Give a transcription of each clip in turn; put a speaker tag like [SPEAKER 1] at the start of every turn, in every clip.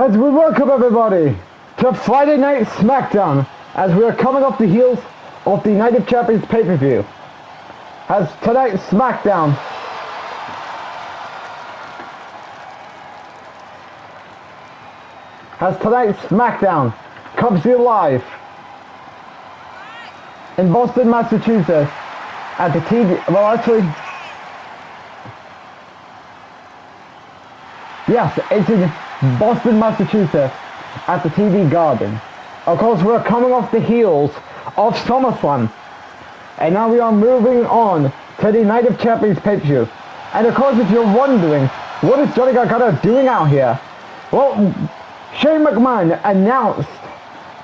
[SPEAKER 1] As we welcome everybody to Friday Night Smackdown, as we are coming off the heels of the Night of Champions pay-per-view. As tonight's Smackdown comes to you live in Boston, Massachusetts at the TV, well actually, yes, it's in Boston, Massachusetts at the TV Garden. Of course, we're coming off the heels of SummerSlam, and now we are moving on to the Night of Champions pay-per-view. And of course, if you're wondering, what is Johnny Gargano doing out here? Well, Shane McMahon announced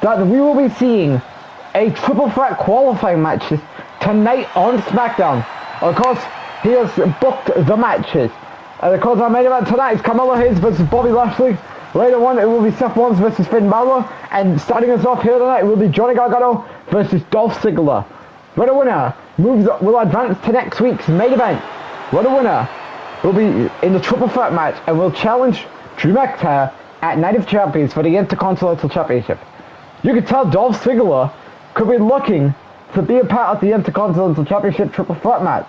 [SPEAKER 1] that we will be seeing a triple threat qualifying matches tonight on SmackDown. Of course, he has booked the matches. And of course, our main event tonight is Carmelo Hayes versus Bobby Lashley. Later on, it will be Seth Rollins versus Finn Balor. And starting us off here tonight, it will be Johnny Gargano versus Dolph Ziggler. Winner will advance to next week's main event. Winner will be in the triple threat match and will challenge Drew McIntyre at Night of Champions for the Intercontinental Championship. You can tell Dolph Ziggler could be looking to be a part of the Intercontinental Championship triple threat match.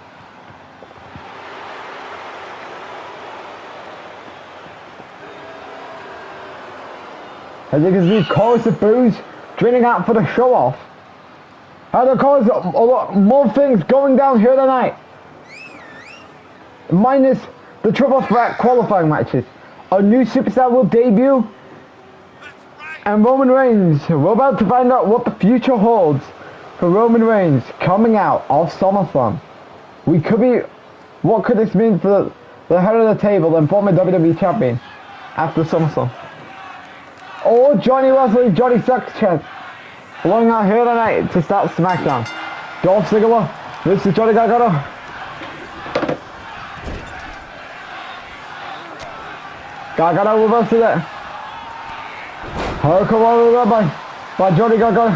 [SPEAKER 1] As you can see, chorus of boos draining out for the show off. And of course, a lot more things going down here tonight. Minus the triple threat qualifying matches. A new superstar will debut. And Roman Reigns. We're about to find out what the future holds for Roman Reigns coming out of SummerSlam. What could this mean for the head of the table and former WWE champion after SummerSlam? Or Johnny Wesley, Johnny Sucks chance. Belonging out here tonight to start SmackDown. Dolph Ziggler versus Johnny Gargano. Gargano reverses it. Hurricane by Johnny Gargano.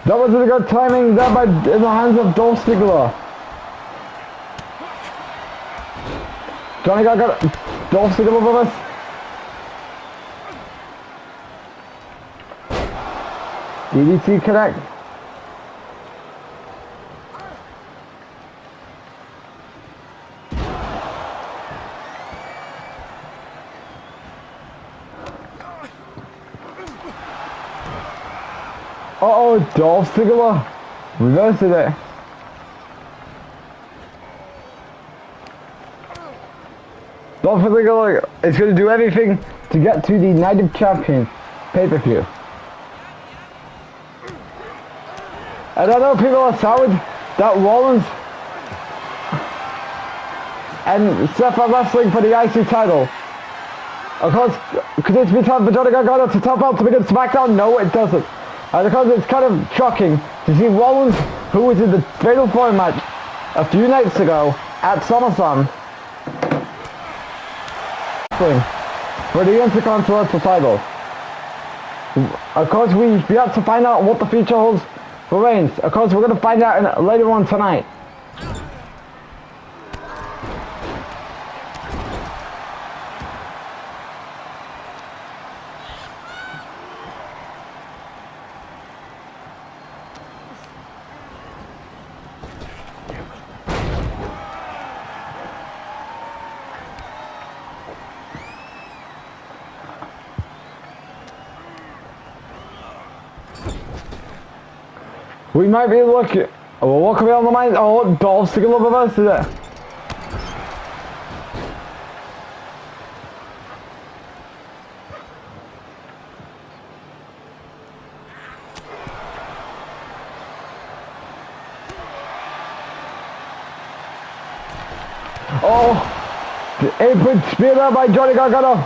[SPEAKER 1] That was a good timing there in the hands of Dolph Ziggler. Johnny Gargano. Dolph Ziggler with us. DDT connect. Uh-oh, Dolph Ziggler reversed it. Dolph Ziggler is going to do everything to get to the Night of Champions pay-per-view. And I know people are soured that Rollins and Seth are wrestling for the IC title. Of course, could this be time for Johnny Gargano to top out to begin SmackDown? No, it doesn't. And because it's kind of shocking to see Rollins, who was in the Fatal 4 match a few nights ago at SummerSlam, for the Intercontinental title. Of course, we have to find out what the future holds for Reigns. Of course, we're going to find out later on tonight. We might be looking. Oh, what can we on the mind? Oh, Dolph Ziggler reverses it. Oh, the apron spear there by Johnny Gargano.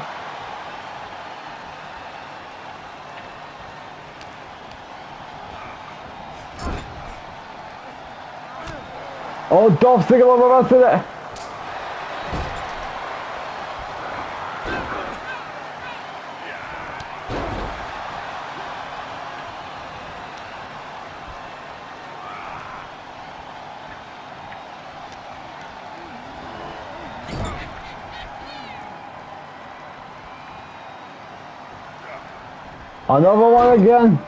[SPEAKER 1] Oh, Dolph Ziggler reverses it. Another one again.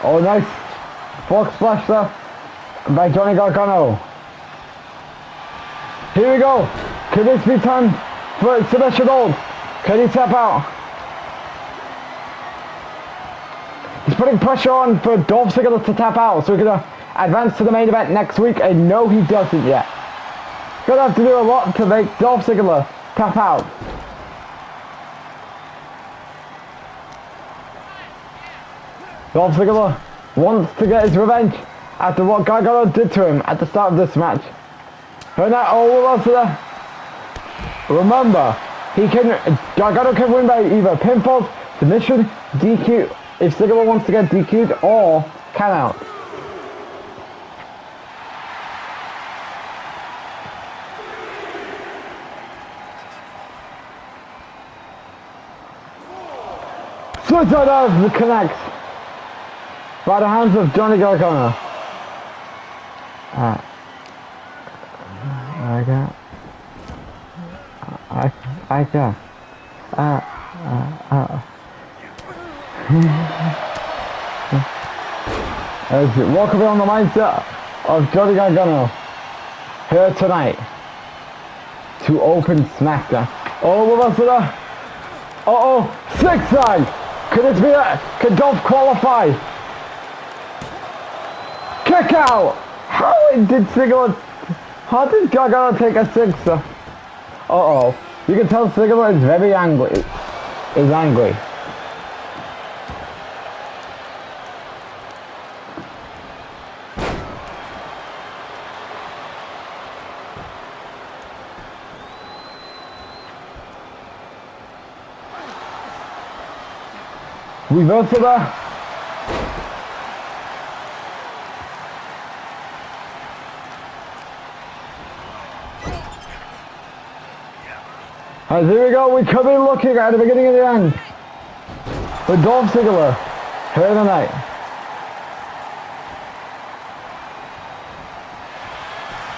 [SPEAKER 1] Oh, nice fork splash there by Johnny Gargano. Here we go. Could this be time for Sebastian Old? Can he tap out? He's putting pressure on for Dolph Ziggler to tap out so he can advance to the main event next week, and no, he doesn't yet. Gonna have to do a lot to make Dolph Ziggler tap out. Dolph Ziggler wants to get his revenge after what Gargano did to him at the start of this match. And now, remember, Gargano can win by either pinfall, submission, DQ, if Ziggler wants to get DQ'd, or count out. Suicide Dive connects by the hands of Johnny Gargano. As we walk around the mindset of Johnny Gargano here tonight to open Smackdown. Oh, what's that? Zigzag! Could this be it? Can Dolph qualify? Kick out! How did Gargano take a sixer? You can tell Ziggler is very angry. Reversal there. As here we go, we could be looking at the beginning of the end with Dolph Ziggler here tonight.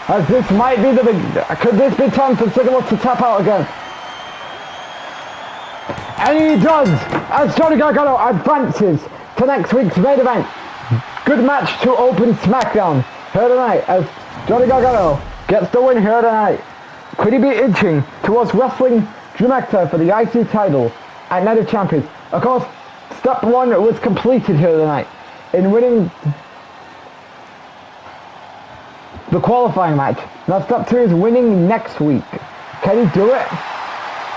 [SPEAKER 1] As this might be could this be time for Ziggler to tap out again? And he does, as Johnny Gargano advances to next week's main event. Good match to open Smackdown here tonight as Johnny Gargano gets the win here tonight. Could he be inching towards wrestling Drew McIntyre for the IC title at Night of Champions? Of course, step one was completed here tonight in winning the qualifying match. Now step two is winning next week. Can he do it?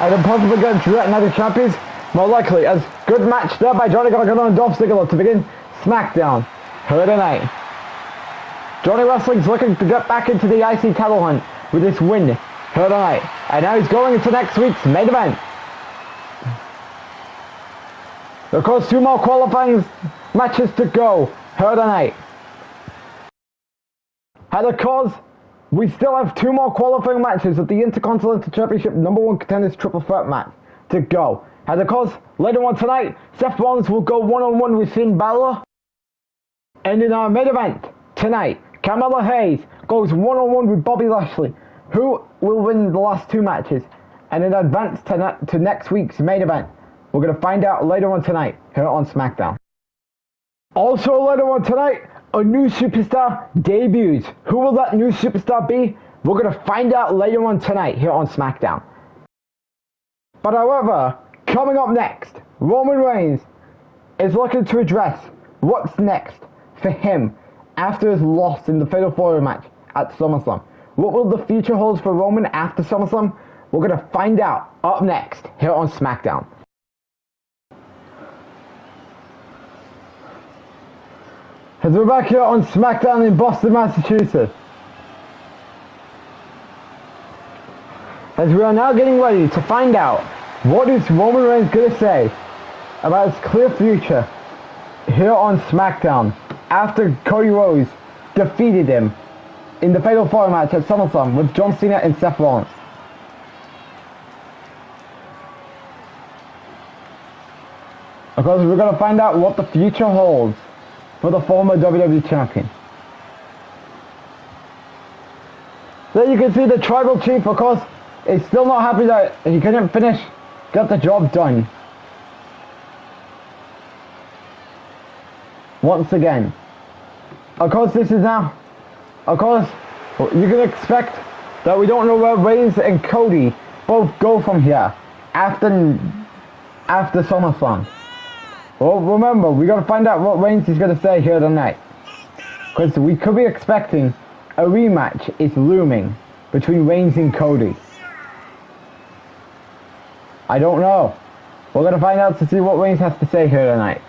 [SPEAKER 1] And then possibly get Drew at Night of Champions? More likely, as good match there by Johnny Gargano and Dolph Ziggler to begin Smackdown here tonight. Johnny Wrestling's looking to get back into the IC title hunt with this win here tonight. And now he's going into next week's main event. Of course, 2 more qualifying matches to go here tonight. And of course, we still have 2 more qualifying matches of the Intercontinental Championship #1 Contenders Triple Threat match to go. And of course, later on tonight, Seth Rollins will go one-on-one with Finn Balor. And in our main event tonight, Carmella Hayes goes one-on-one with Bobby Lashley. Who will win the last 2 matches and in advance to next week's main event? We're going to find out later on tonight here on SmackDown. Also later on tonight, a new superstar debuts. Who will that new superstar be? We're going to find out later on tonight here on SmackDown. But however, coming up next, Roman Reigns is looking to address what's next for him after his loss in the Fatal 4-Way match at SummerSlam. What will the future hold for Roman after SummerSlam? We're going to find out up next here on SmackDown. As we're back here on SmackDown in Boston, Massachusetts. As we are now getting ready to find out what is Roman Reigns going to say about his clear future here on SmackDown after Cody Rhodes defeated him in the Fatal 4-Way match at SummerSlam with John Cena and Seth Rollins. Because we're going to find out what the future holds for the former WWE champion. There you can see the tribal chief, of course, is still not happy that he couldn't get the job done. Once again. Of course, this is now, of course, you can expect that we don't know where Reigns and Cody both go from here after SummerSlam. Well, remember, we gotta find out what Reigns is gonna say here tonight. Because we could be expecting a rematch is looming between Reigns and Cody. I don't know. We're gonna find out to see what Reigns has to say here tonight.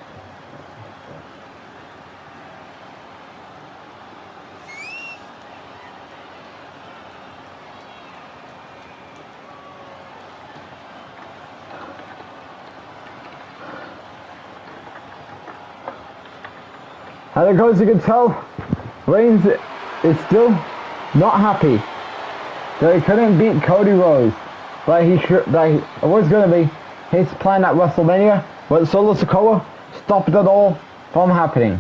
[SPEAKER 1] And of course you can tell Reigns is still not happy that he couldn't beat Cody Rhodes, but it was going to be his plan at WrestleMania, but Solo Sikoa stopped it all from happening.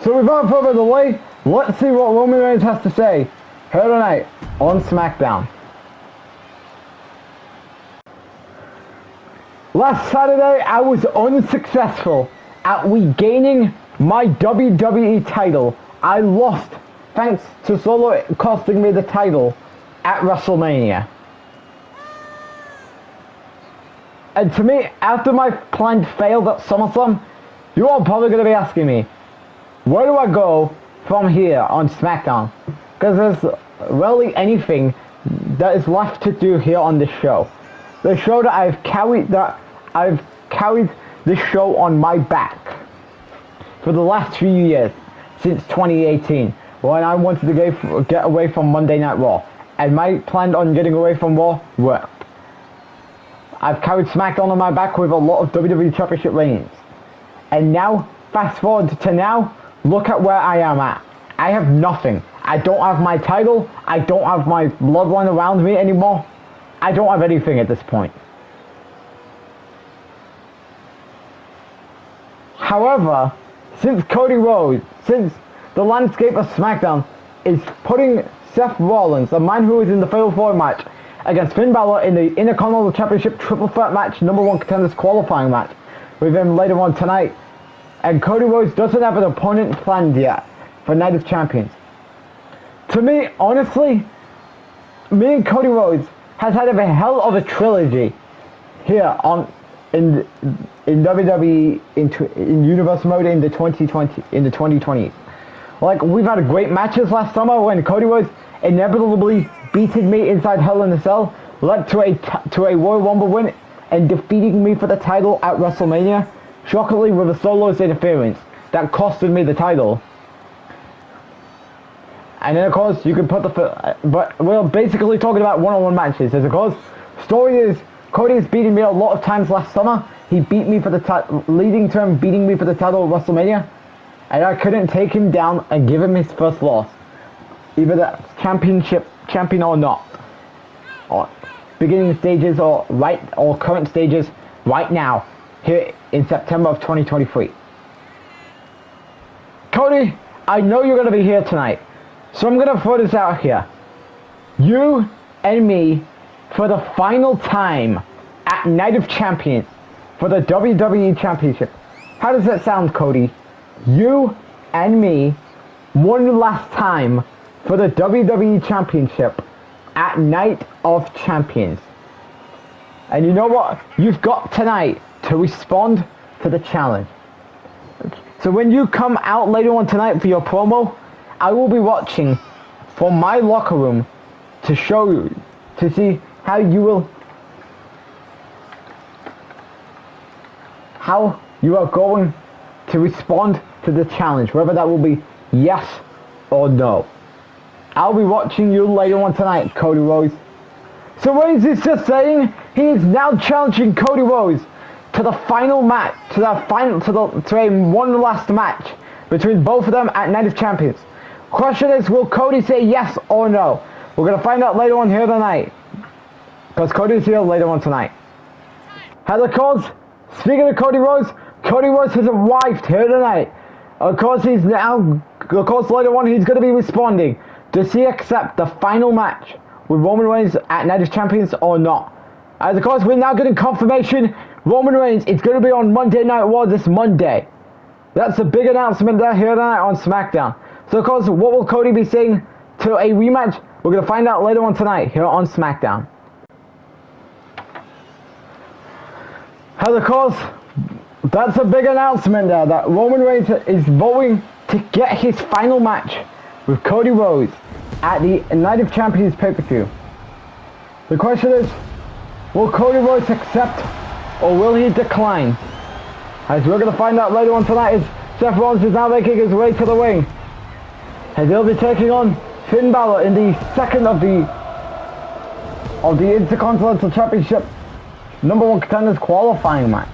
[SPEAKER 1] So without further delay, let's see what Roman Reigns has to say here tonight on Smackdown. Last Saturday, I was unsuccessful at regaining my WWE title. I lost thanks to Solo costing me the title at WrestleMania. And to me, after my plan failed at SummerSlam, you are probably going to be asking me, where do I go from here on SmackDown? Because there's rarely anything that is left to do here on this show. The show that I've carried this show on my back for the last few years, since 2018, when I wanted to get away from Monday Night Raw, and my plan on getting away from Raw worked. I've carried SmackDown on my back with a lot of WWE Championship reigns, and now, fast forward to now, look at where I am at. I have nothing. I don't have my title. I don't have my bloodline around me anymore. I don't have anything at this point. However, since the landscape of SmackDown is putting Seth Rollins, the man who is in the Fatal 4 match, against Finn Balor in the Intercontinental Championship Triple Threat match, #1 Contenders qualifying match, with him later on tonight, and Cody Rhodes doesn't have an opponent planned yet for Night of Champions. To me, honestly, me and Cody Rhodes has had a hell of a trilogy here in WWE in Universal mode in the 2020s. Like, we've had great matches last summer when Cody Rhodes inevitably beating me inside Hell in a Cell, led to a Royal Rumble win and defeating me for the title at WrestleMania, shockingly with a Solo's interference that costed me the title. And then of course you can put but we're basically talking about one-on-one matches. As of course, story is Cody has beaten me a lot of times last summer. He beat me for the title, leading to him beating me for the title at WrestleMania, and I couldn't take him down and give him his first loss, either the champion or not, or beginning stages or current stages right now here in September of 2023. Cody, I know you're going to be here tonight. So I'm going to throw this out here. You and me for the final time at Night of Champions for the WWE Championship. How does that sound, Cody? You and me one last time for the WWE Championship at Night of Champions. And you know what? You've got tonight to respond to the challenge. So when you come out later on tonight for your promo, I will be watching from my locker room to show you, to see how you are going to respond to the challenge, whether that will be yes or no. I'll be watching you later on tonight, Cody Rhodes. So Reigns is just saying he is now challenging Cody Rhodes to the final match, to a one last match between both of them at Night of Champions. Question is, will Cody say yes or no? We're going to find out later on here tonight, because Cody's here later on tonight. And of course, speaking of Cody Rhodes has arrived here tonight. Of course, later on he's going to be responding. Does he accept the final match with Roman Reigns at Night of Champions or not? As of course, we're now getting confirmation Roman Reigns is going to be on Monday Night Raw this Monday. That's a big announcement there here tonight on Smackdown. So of course, what will Cody be saying to a rematch? We're going to find out later on tonight here on Smackdown. And of course, that's a big announcement there that Roman Reigns is voting to get his final match with Cody Rhodes at the Night of Champions pay-per-view. The question is, will Cody Rhodes accept or will he decline? As we're going to find out later on tonight, as Seth Rollins is now making his way to the ring. And he'll be taking on Finn Balor in the second of the Intercontinental Championship #1 contenders qualifying match.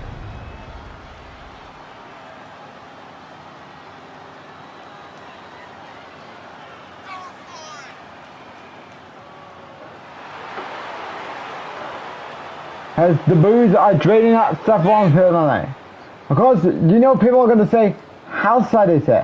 [SPEAKER 1] As the boos are draining at Seth Rollins here tonight. Of course, you know people are going to say, how sad is it?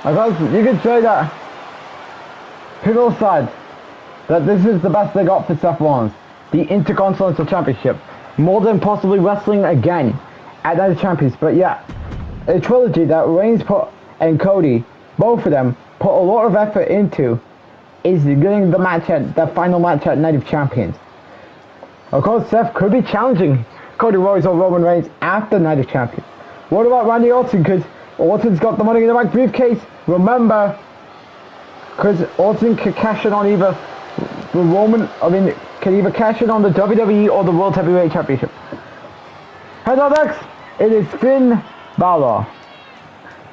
[SPEAKER 1] Of course, you could say that people said that this is the best they got for Seth Rollins, the Intercontinental Championship, more than possibly wrestling again at Night of Champions. But yeah, a trilogy that Reigns and Cody, both of them, put a lot of effort into is getting the final match at Night of Champions. Of course, Seth could be challenging Cody Rhodes or Roman Reigns after Night of Champions. What about Randy Orton? Because Orton's got the Money in the Bank briefcase. Remember, because Orton could cash in on either can either cash in on the WWE or the World Heavyweight Championship. And up next, it is Finn Balor.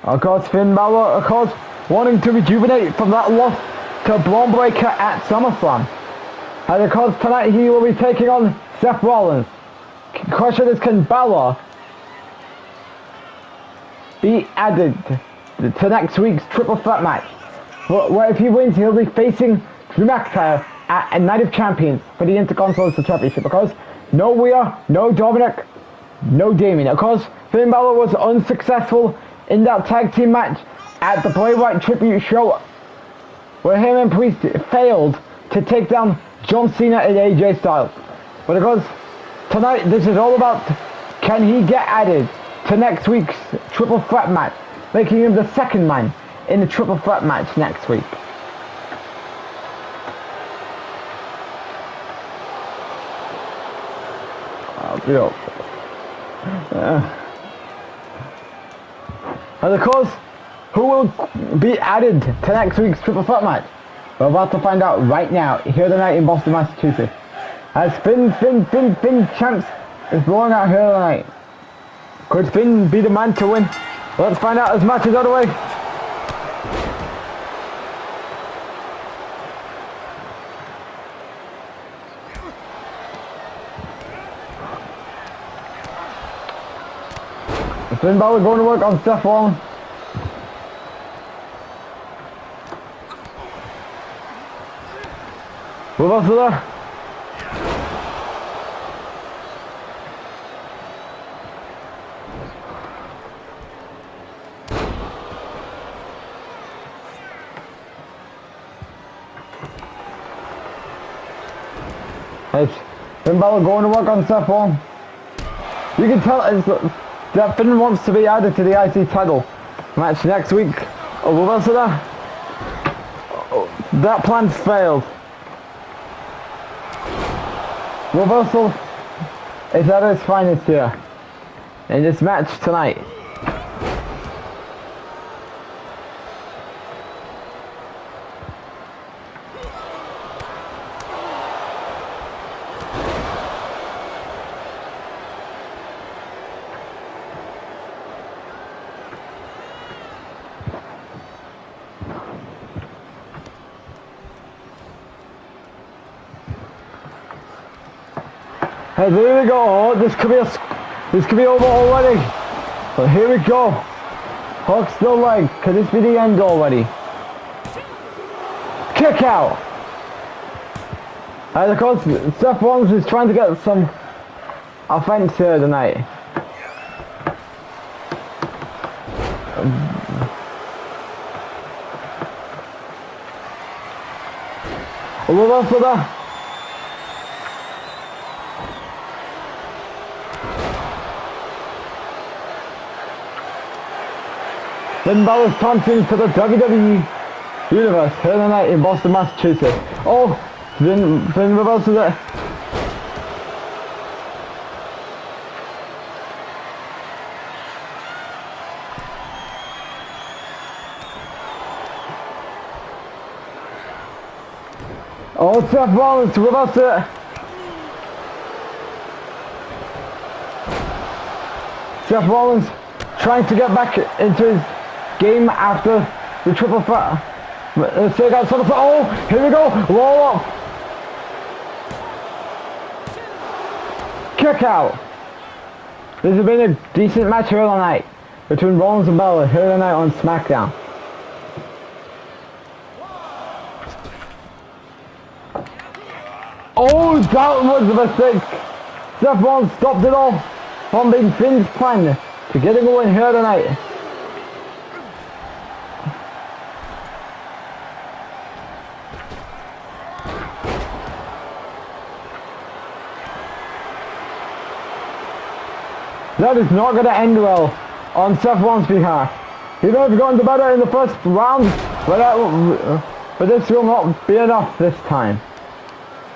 [SPEAKER 1] Of course, Finn Balor, wanting to rejuvenate from that loss to Braun Breaker at SummerSlam. And of course, tonight he will be taking on Seth Rollins. The question is, can Balor be added to next week's triple threat match? Where if he wins, he'll be facing Drew McIntyre at a Night of Champions for the Intercontinental Championship. Because no Rhea, no Dominic, no Damien. Of course, Finn Balor was unsuccessful in that tag team match at the Bray Wyatt tribute show, where him and Priest failed to take down John Cena and AJ Styles. But of course, tonight this is all about, can he get added to next week's triple threat match, making him the second man in the triple threat match next week. And of course, who will be added to next week's triple threat match? We're about to find out right now, here tonight in Boston, Massachusetts. As Finn Champs is blowing out here tonight. Could Finn be the man to win? Let's find out as match is underway. Finn Balor going to work on Seth Rollins. Reversal there. Finn Balor going to work on Seth Rollins. You can tell that Finn wants to be added to the IC title match next week. Oh, reversal there. That plan failed. Reversal is at its finest here in this match tonight. Hey, there we go. Oh, this could be over already. But here we go. Hook's the leg. Could this be the end already? Kick out. And of course, Seth Rollins is trying to get some offense here tonight. Reverse for that. Finn Balor's taunting to the WWE Universe here tonight in Boston, Massachusetts. Oh, Finn reverses it. Oh, Seth Rollins reverses it. Seth Rollins trying to get back into his game after the triple threat. Oh, here we go. Roll up. Kick out. This has been a decent match here tonight between Rollins and Balor here tonight on Smackdown. Oh, that was a mistake. Seth Rollins stopped it all from being Finn's plan to getting a win here tonight. That is not going to end well on Seth Rollins' behalf. He may have gotten the better in the first round, but this will not be enough this time.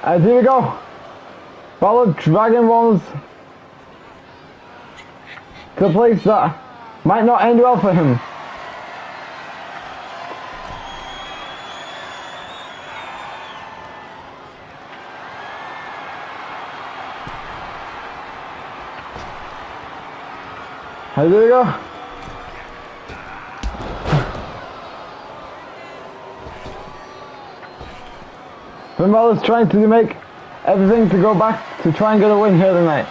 [SPEAKER 1] As here we go. Balor dragging Rollins to a place that might not end well for him. There we go. Finn Balor's trying to make everything to go back to try and get a win here tonight.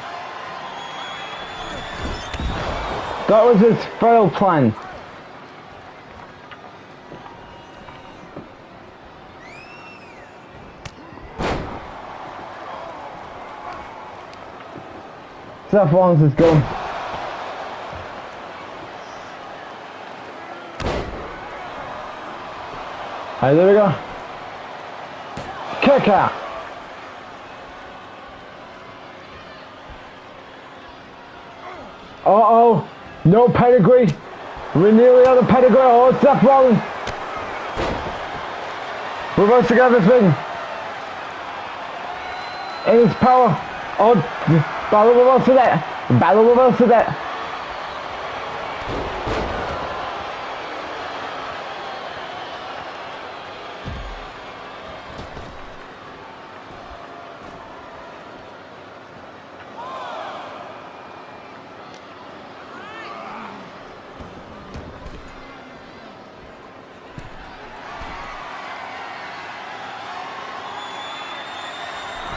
[SPEAKER 1] That was his failed plan. Seth Rollins is gone. Alright, there we go. Kick out. Uh-oh. No pedigree. We're nearly on the pedigree. Oh, Seth Rollins. Reversing everything. In his power. Oh, Balor reverses it. Balor reverses it.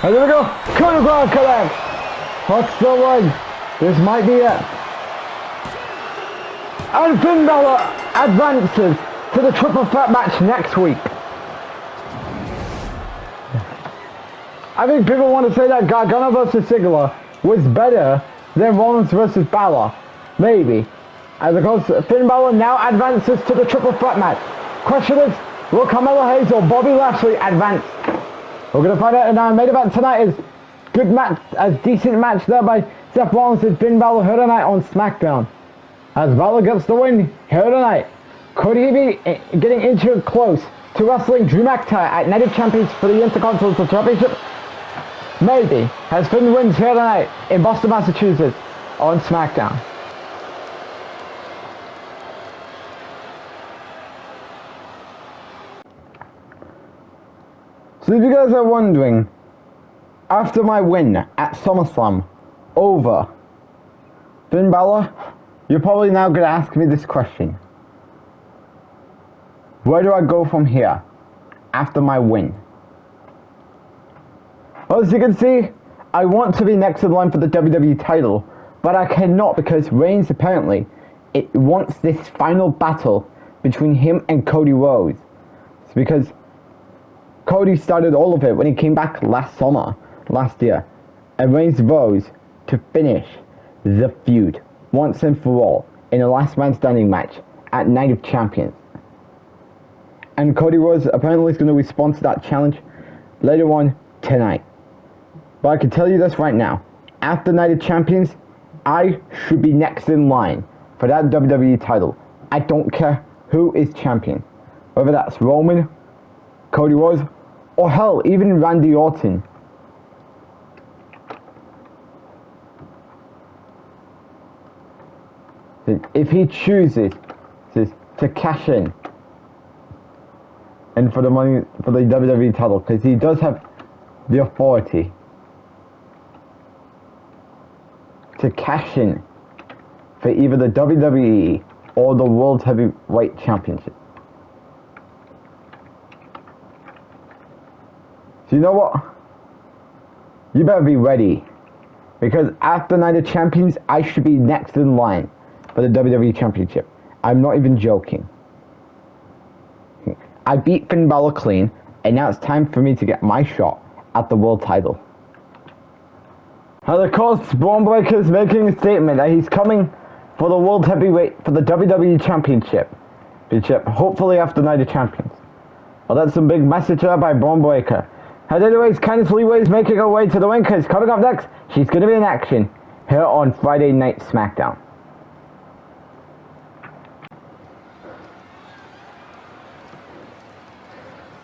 [SPEAKER 1] And there we go, coup de grace connect. Hooks the leg. This might be it. And Finn Balor advances to the triple threat match next week. I think people want to say that Gargano versus Ziggler was better than Rollins versus Balor. Maybe. And because Finn Balor now advances to the triple threat match. Question is, will Carmelo Hayes or Bobby Lashley advance? We're going to find out in our main event tonight. Is good match, a decent match there by Seth Rollins and Finn Balor here tonight on Smackdown. As Balor gets the win here tonight, could he be getting into close to wrestling Drew McIntyre at Night of Champions for the Intercontinental Championship? Maybe. As Finn wins here tonight in Boston, Massachusetts on Smackdown. So if you guys are wondering, after my win at SummerSlam over Finn Balor, you're probably now going to ask me this question. Where do I go from here after my win? Well, as you can see, I want to be next in line for the WWE title, but I cannot because Reigns apparently wants this final battle between him and Cody Rhodes. It's because Cody started all of it when he came back last year, and Reigns rose to finish the feud once and for all in a last man standing match at Night of Champions. And Cody Rhodes apparently is going to respond to that challenge later on tonight. But I can tell you this right now, after Night of Champions, I should be next in line for that WWE title. I don't care who is champion, whether that's Roman, Cody Rhodes, or hell, even Randy Orton. If he chooses to cash in and for the money for the WWE title, because he does have the authority to cash in for either the WWE or the World Heavyweight Championship. So you know what? You better be ready, because after Night of Champions, I should be next in line for the WWE Championship. I'm not even joking. I beat Finn Balor clean, and now it's time for me to get my shot at the world title. And of course, Braun Breaker is making a statement that he's coming for the World Heavyweight, for the WWE Championship, hopefully after Night of Champions. Well, that's a big message there by Braun Breaker. And anyways, Candice LeRae is making her way to the ring, because coming up next, she's going to be in action here on Friday Night Smackdown.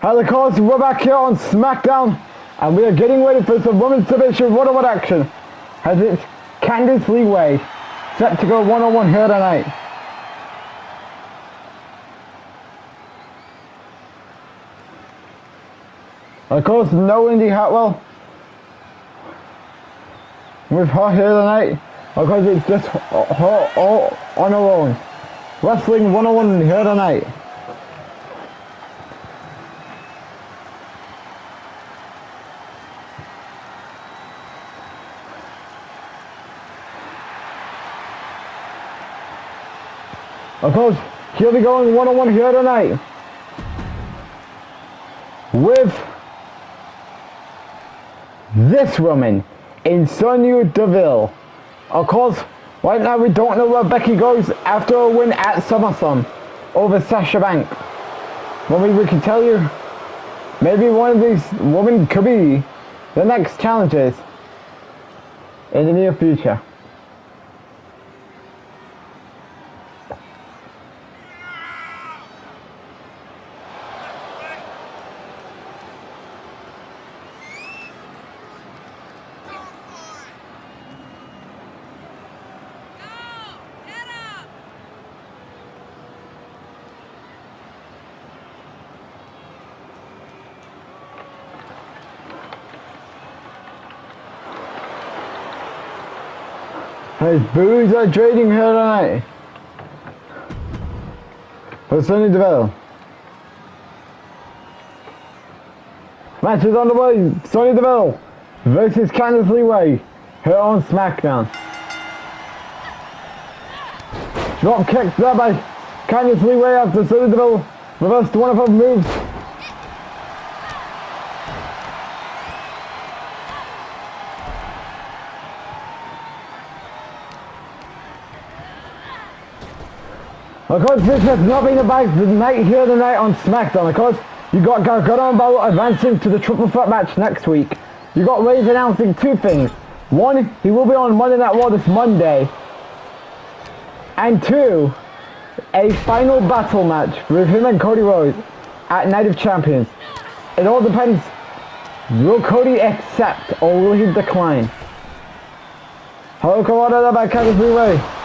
[SPEAKER 1] And of course, we're back here on Smackdown, and we are getting ready for some Women's Division one-on-one action, as it's Candice LeRae set to go one-on-one here tonight. Of course, no Indy Hartwell with her here tonight, because it's just her all on her own, wrestling one-on-one here tonight. Of course, she'll be going one-on-one here tonight with this woman in Sonya Deville. Of course, right now we don't know where Becky goes after a win at SummerSlam over Sasha Banks. Well, we can tell you, maybe one of these women could be the next challengers in the near future. His boos are trading here tonight for Sonya Deville. Match is on the way. Sonya Deville versus Candice LeRae here on SmackDown. Drop kick there by Candice LeRae after Sonya Deville reversed one of her moves. Of course, this has not been a bad night here tonight on SmackDown. Of course, you got Gargano and Balor advancing to the triple threat match next week. You got Reigns announcing two things. One, he will be on Monday Night Raw this Monday. And two, a final battle match with him and Cody Rhodes at Night of Champions. It all depends. Will Cody accept or will he decline? Hello, Kawada by Candice LeRae.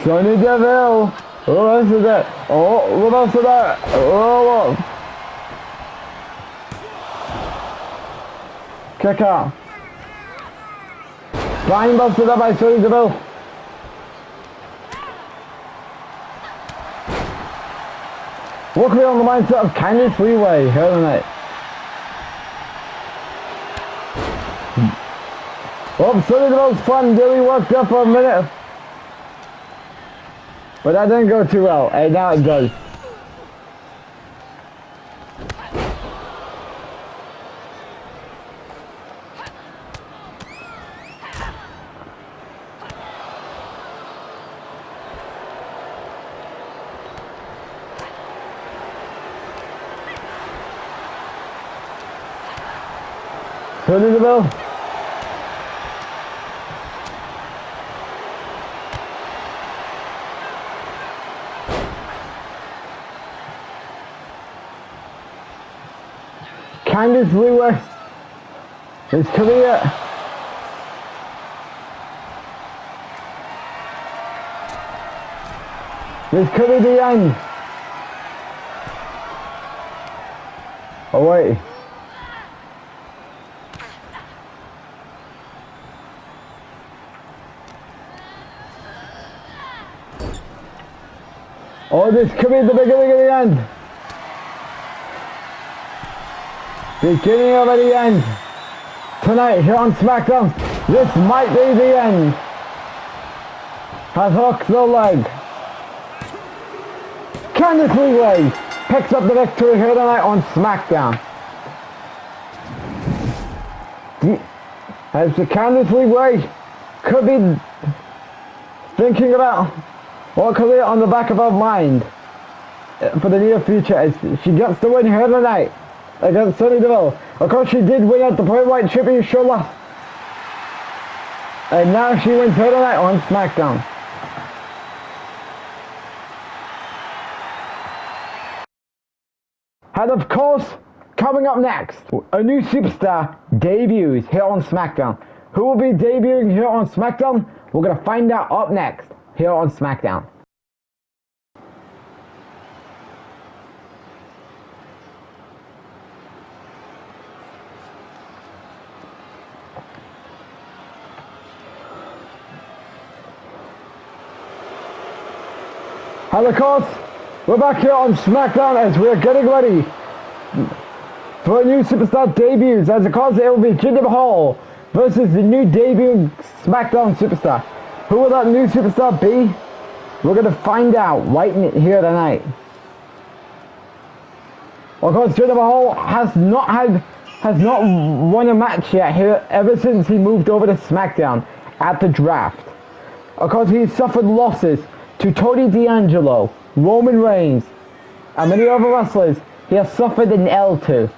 [SPEAKER 1] Sonya Deville. Oh, that's that. Oh, what else is that? Oh, kick out. Flying buster there by Sonya Deville. Luckily on the mindset of Candice Leeway here tonight. Oh, Sunny Deville's fun really worked up for a minute. But that didn't go too well, and now it does. Sunny Deville. Candice Leeway. It's Korea. This could be the end. Oh wait. Oh, this could be the beginning of the end. Beginning of the end. Tonight here on Smackdown. This might be the end. Has hooked the leg. Candice Leeway picks up the victory here tonight on Smackdown. As the Candice Leeway could be thinking about what could be on the back of her mind for the near future as she gets the win here tonight against Sunny Deville. Of course she did win at the Pro-White Championship last, and now she wins here tonight on Smackdown. And of course, coming up next, a new superstar debuts here on Smackdown. Who will be debuting here on Smackdown? We're going to find out up next here on Smackdown. And of course, we're back here on Smackdown as we're getting ready for a new superstar debuts. As of course, it will be Jinder Mahal versus the new debut Smackdown superstar. Who will that new superstar be? We're going to find out right here tonight. Of course, Jinder Mahal has not won a match yet here ever since he moved over to Smackdown at the draft. Of course, he's suffered losses to Tony D'Angelo, Roman Reigns, and many other wrestlers he has suffered an L to.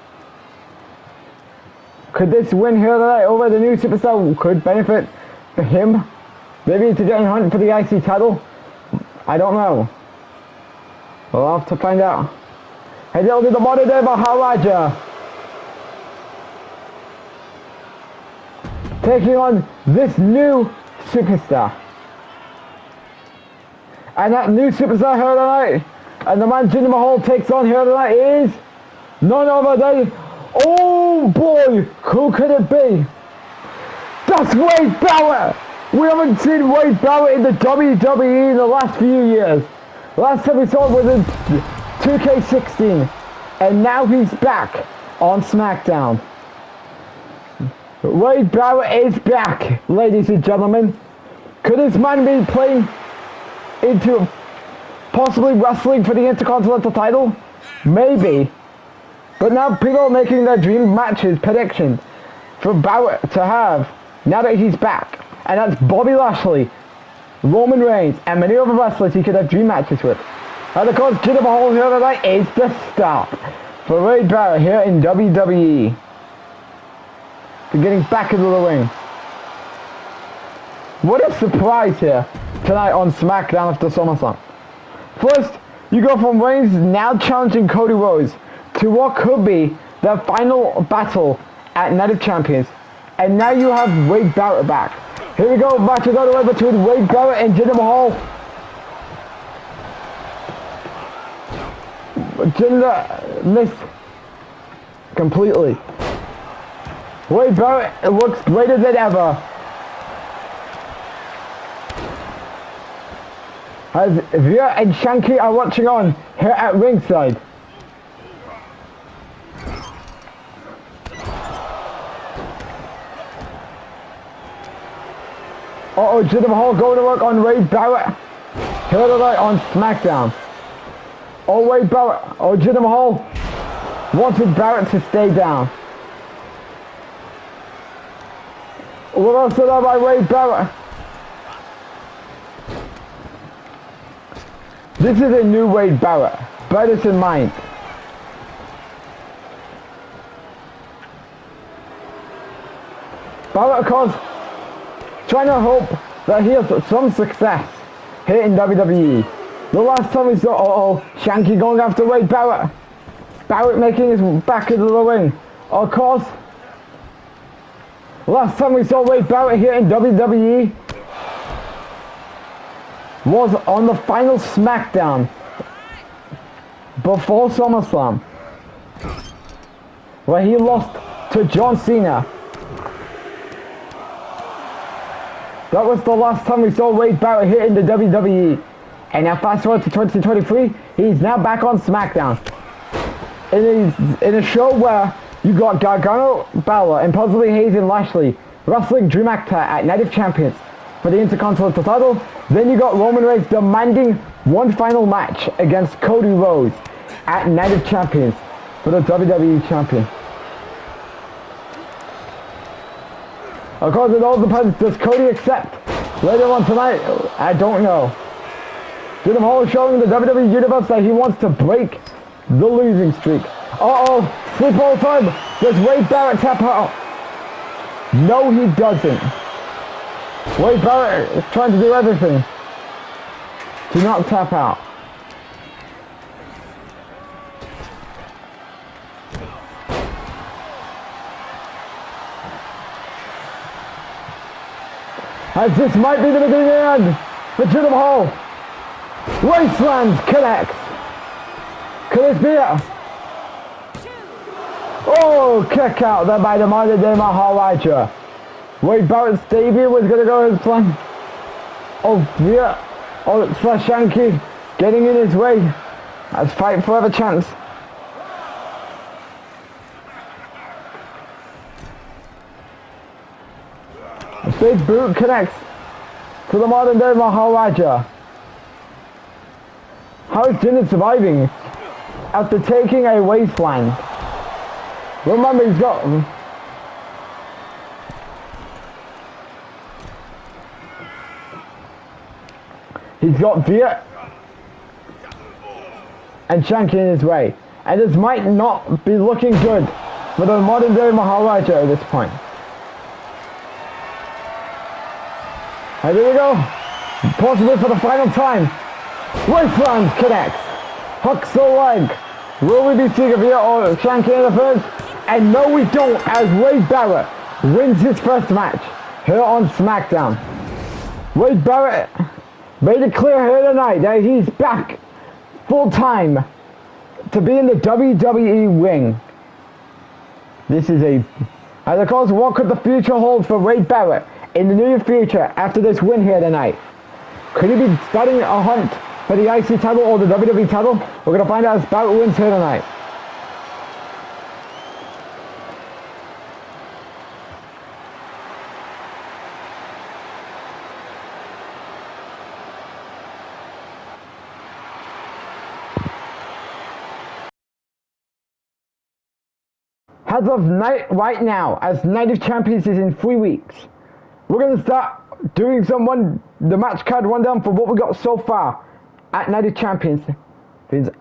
[SPEAKER 1] Could this win here tonight over the new superstar could benefit for him? Maybe to get in hunt for the IC title? I don't know. We'll have to find out. And it'll be the modern day Maharaja taking on this new superstar. And that new superstar here tonight, and the man Jinder Mahal takes on here tonight is none other than, oh boy, who could it be? That's Wade Barrett! We haven't seen Wade Barrett in the WWE in the last few years. Last time we saw him was in 2K16, and now he's back on Smackdown. Wade Barrett is back, ladies and gentlemen. Could this man be playing into possibly wrestling for the Intercontinental title? Maybe. But now people are making their dream matches predictions for Barrett to have now that he's back. And that's Bobby Lashley, Roman Reigns, and many other wrestlers he could have dream matches with. And of course, Jinder Mahal here tonight is the start for Wade Barrett here in WWE. For getting back into the ring. What a surprise here tonight on Smackdown after SummerSlam. First, you go from Reigns now challenging Cody Rhodes to what could be their final battle at Night of Champions. And now you have Wade Barrett back. Here we go, matches all the way between Wade Barrett and Jinder Mahal. Jinder missed completely. Wade Barrett looks greater than ever. As Veer and Shanky are watching on here at ringside. Uh-oh, Jinder Mahal going to work on Wade Barrett. Here tonight on Smackdown. Oh, Wade Barrett. Oh, Jinder Mahal wanted Barrett to stay down. Reversal there by Wade Barrett. This is a new Wade Barrett. Bear this in mind. Barrett, of course, trying to hope that he has some success here in WWE. The last time we saw, Shanky going after Wade Barrett. Barrett making his back into the ring. Of course, last time we saw Wade Barrett here in WWE was on the final Smackdown before SummerSlam, where he lost to John Cena. That was the last time we saw Wade Barrett here in the WWE. And now fast forward to 2023, he's now back on SmackDown. In a show where you got Gargano, Balor, and possibly Hayes and Lashley wrestling Drew McIntyre at Night of Champions for the Intercontinental title. Then you got Roman Reigns demanding one final match against Cody Rhodes at Night of Champions for the WWE Champion. Of course, it all depends. Does Cody accept later on tonight? I don't know. Jinder Mahal showing the WWE Universe that he wants to break the losing streak. Sleep all time. Does Wade Barrett tap out? No, he doesn't. Wade Barrett is trying to do everything to not tap out. As this might be the beginning of the end for Jinder Mahal. Wasteland connects. Could this be it? Oh, kick out there by the modern day Maharaja. Wade Barrett's debut was going to go his plan. Slash Shanky getting in his way. That's fight forever chance. A big boot connects to the modern day Maharaja. How is Jinder surviving after taking a wasteland? Remember, he's got Viet and Shanky in his way, and this might not be looking good for the modern day Maharaja at this point. And here we go, possibly for the final time. Wasteland connects, hooks the leg. Will we be seeing Viet or Shanky in the first? And no, we don't, as Wade Barrett wins his first match here on SmackDown. Wade Barrett made it clear here tonight that he's back full time to be in the WWE ring. This is and of course, what could the future hold for Wade Barrett in the near future after this win here tonight? Could he be starting a hunt for the IC title or the WWE title? We're going to find out as Barrett wins here tonight. As of right now, as Night of Champions is in 3 weeks, we're going to start doing the match card rundown for what we got so far at Night of Champions.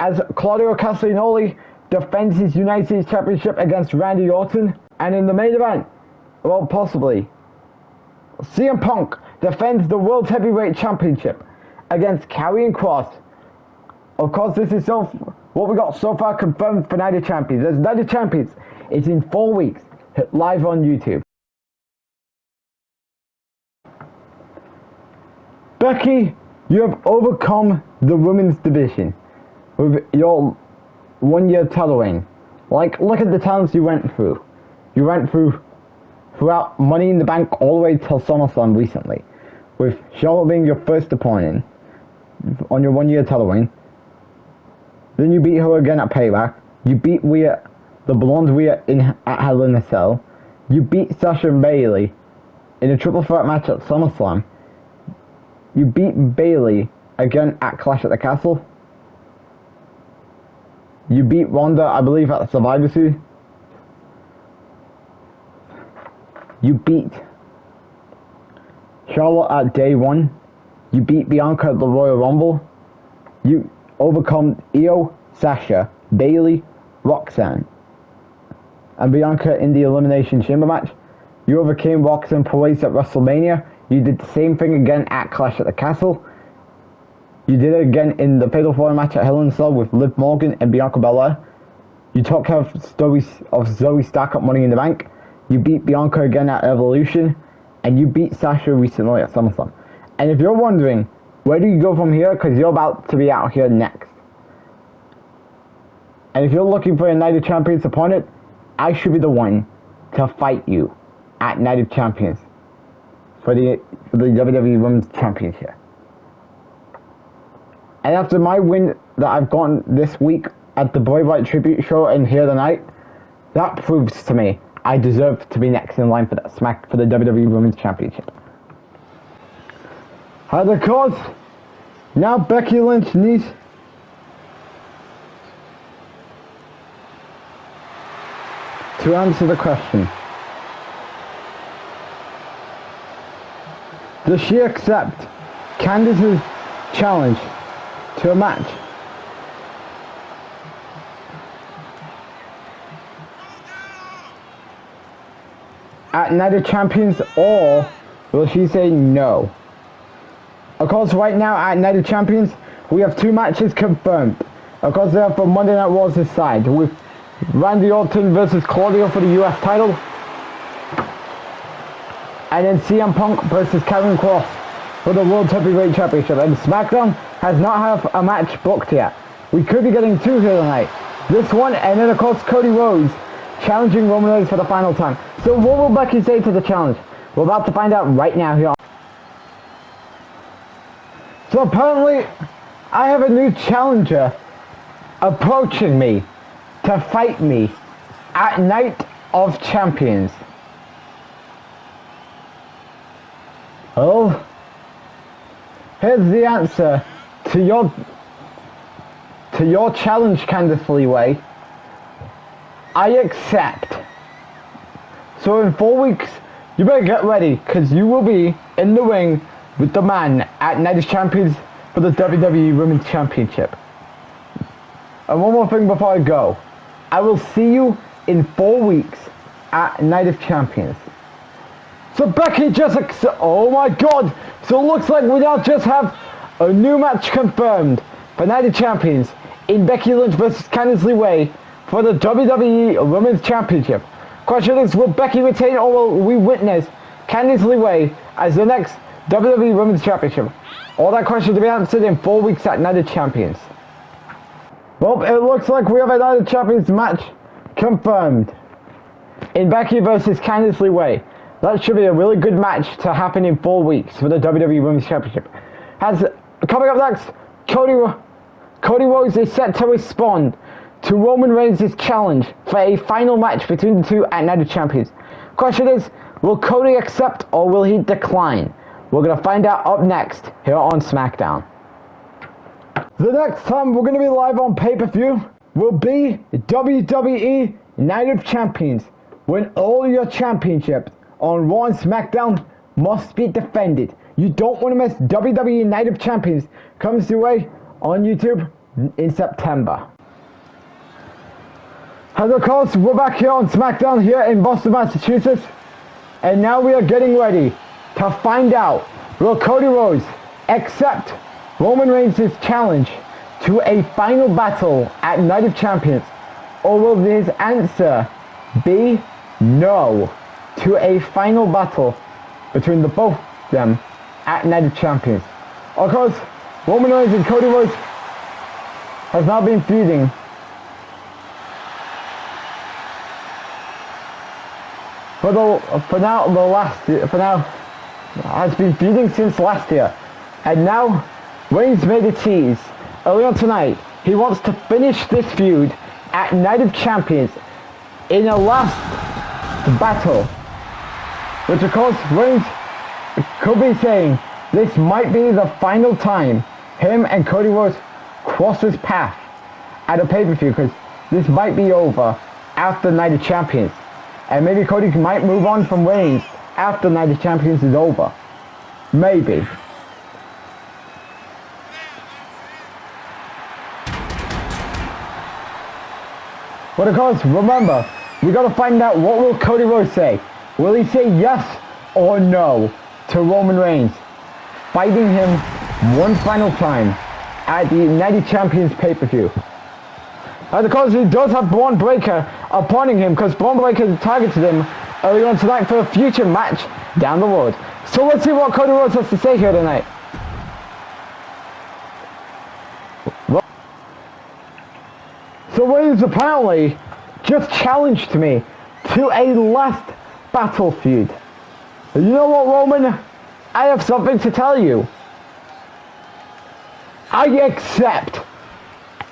[SPEAKER 1] As Claudio Castagnoli defends his United States Championship against Randy Orton, and in the main event, well, possibly, CM Punk defends the World Heavyweight Championship against Karrion Kross. Of course, this is what we got so far confirmed for Night of Champions. As Night of Champions, it's in 4 weeks, live on YouTube. Becky, you have overcome the women's division with your 1-year title reign. Like, look at the talents you went through. You went throughout Money in the Bank all the way till SummerSlam recently, with Charlotte being your first opponent on your 1-year title reign. Then you beat her again at Payback. You beat Rhea, the blonde Rhea, at Hell in a Cell. You beat Sasha Bayley in a triple threat match at SummerSlam. You beat Bailey again at Clash at the Castle. You beat Ronda, I believe, at Survivor Series. You beat Charlotte at Day 1. You beat Bianca at the Royal Rumble. You overcome Io, Sasha, Bailey, Roxanne, and Bianca in the Elimination Chamber match. You overcame Roxanne Perez at WrestleMania. You did the same thing again at Clash at the Castle. You did it again in the Fatal 4 match at Hell in a Cell with Liv Morgan and Bianca Belair. You took care of Zoe Stark at Money in the Bank. You beat Bianca again at Evolution. And you beat Sasha recently at SummerSlam. And if you're wondering, where do you go from here? Because you're about to be out here next. And if you're looking for a Night of Champions opponent, I should be the one to fight you at Night of Champions for the WWE Women's Championship. And after my win that I've gotten this week at the Bray Wyatt Tribute Show and here tonight, that proves to me I deserve to be next in line for the WWE Women's Championship. As of course, now Becky Lynch needs to answer the question. Does she accept Candice's challenge to a match? At Night of Champions, or will she say no? Of course, right now at Night of Champions, we have 2 matches confirmed. Of course, they are for Monday Night Raw's side, with Randy Orton versus Claudio for the US title, and then CM Punk versus Karen Cross for the World Heavyweight Championship. And Smackdown has not have a match booked yet. We could be getting 2 here tonight. This one, and then of course Cody Rhodes challenging Roman Reigns for the final time. So what will Becky say to the challenge? We're about to find out right now here. So apparently, I have a new challenger approaching me to fight me at Night of Champions. Oh, here's the answer to your challenge, Candice LeRae. I accept. So in 4 weeks, you better get ready, because you will be in the ring with the man at Night of Champions for the WWE Women's Championship. And one more thing before I go. I will see you in 4 weeks at Night of Champions. So Becky just oh my god! So it looks like we now just have a new match confirmed for Night of Champions in Becky Lynch versus Candice LeRae for the WWE Women's Championship. Question is, will Becky retain, or will we witness Candice LeRae as the next WWE Women's Championship? All that question to be answered in 4 weeks at Night of Champions. Well, it looks like we have a Night of Champions match confirmed in Becky versus Candice LeRae. That should be a really good match to happen in 4 weeks for the WWE Women's Championship. Coming up next, Cody Rhodes is set to respond to Roman Reigns' challenge for a final match between the two at Night of Champions. Question is, will Cody accept or will he decline? We're going to find out up next here on SmackDown. The next time we're going to be live on pay-per-view will be WWE Night of Champions, when all your championships on Raw and SmackDown must be defended. You don't want to miss WWE Night of Champions. Comes your way on YouTube in September. And of course, we're back here on SmackDown here in Boston, Massachusetts. And now we are getting ready to find out, will Cody Rhodes accept Roman Reigns' challenge to a final battle at Night of Champions? Or will his answer be no to a final battle between the both of them at Night of Champions? Of course, Roman Reigns and Cody Rhodes has now been feuding has been feuding since last year. And now Reigns made a tease earlier tonight. He wants to finish this feud at Night of Champions in a last battle, which of course Reigns could be saying this might be the final time him and Cody Rhodes cross his path at a pay-per-view, because this might be over after Night of Champions. And maybe Cody might move on from Reigns after Night of Champions is over. Maybe. But of course, remember, we gotta find out, what will Cody Rhodes say? Will he say yes or no to Roman Reigns fighting him one final time at the United Champions pay-per-view? And of course, he does have Braun Breaker upon him, because Braun Breaker targeted him earlier on tonight for a future match down the road. So let's see what Cody Rhodes has to say here tonight. So Reigns apparently just challenged me to a last battle feud. You know what, Roman? I have something to tell you. I accept.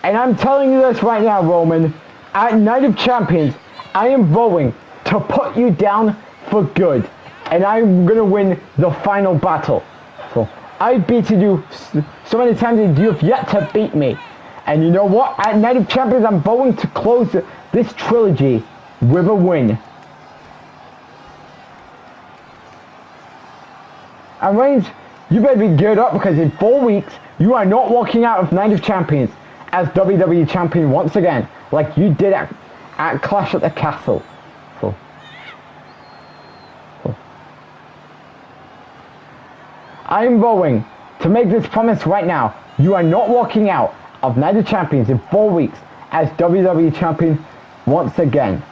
[SPEAKER 1] And I'm telling you this right now, Roman. At Night of Champions, I am going to put you down for good. And I'm going to win the final battle. So, I've beaten you so many times and you have yet to beat me. And you know what? At Night of Champions, I'm going to close this trilogy with a win. And Reigns, you better be geared up, because in 4 weeks, you are not walking out of Night of Champions as WWE Champion once again, like you did at Clash at the Castle. So. I'm going to make this promise right now. You are not walking out of Night of Champions in 4 weeks as WWE Champion once again.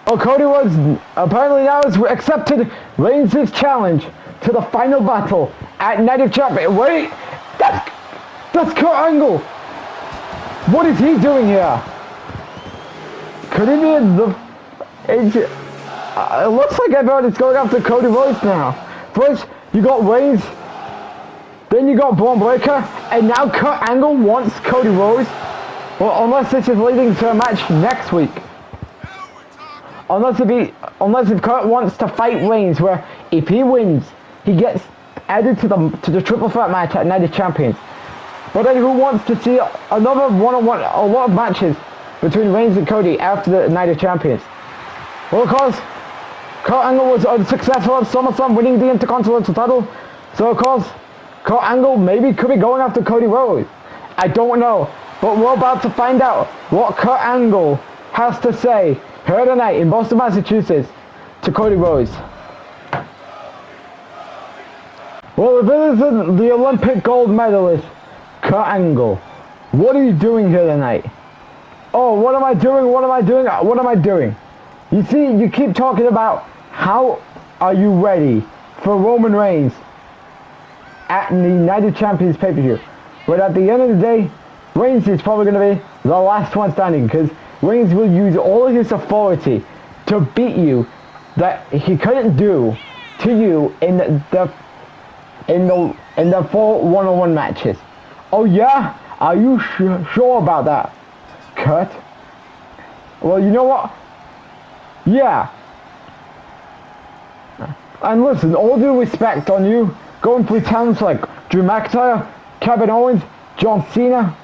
[SPEAKER 1] Well, Cody Rhodes apparently now has accepted Reigns' challenge to the final battle at Night of Champions. Wait, that's Kurt Angle. What is he doing here? Could he be it looks like everybody's going after Cody Rhodes now. First, you got Reigns, then you got Braun Breaker, and now Kurt Angle wants Cody Rhodes. Well, unless this is leading to a match next week. Unless if Kurt wants to fight Reigns, where if he wins, he gets added to the triple threat match at Night of Champions. But then who wants to see another one-on-one, a lot of matches between Reigns and Cody after the Night of Champions? Well, of course, Kurt Angle was unsuccessful at SummerSlam, winning the Intercontinental title. So of course, Kurt Angle maybe could be going after Cody Rhodes. I don't know, but we're about to find out what Kurt Angle has to say here tonight in Boston, Massachusetts, to Cody Rhodes. Well, if it isn't the Olympic gold medalist, Kurt Angle, what are you doing here tonight? Oh, what am I doing? What am I doing? What am I doing? You see, you keep talking about how are you ready for Roman Reigns at the United Champions pay-per-view. But at the end of the day, Reigns is probably going to be the last one standing, because Reigns will use all of his authority to beat you that he couldn't do to you in the 4 one-on-one matches. Oh yeah? Are you sure about that, Kurt? Well, you know what? Yeah. And listen, all due respect on you going through talents like Drew McIntyre, Kevin Owens, John Cena,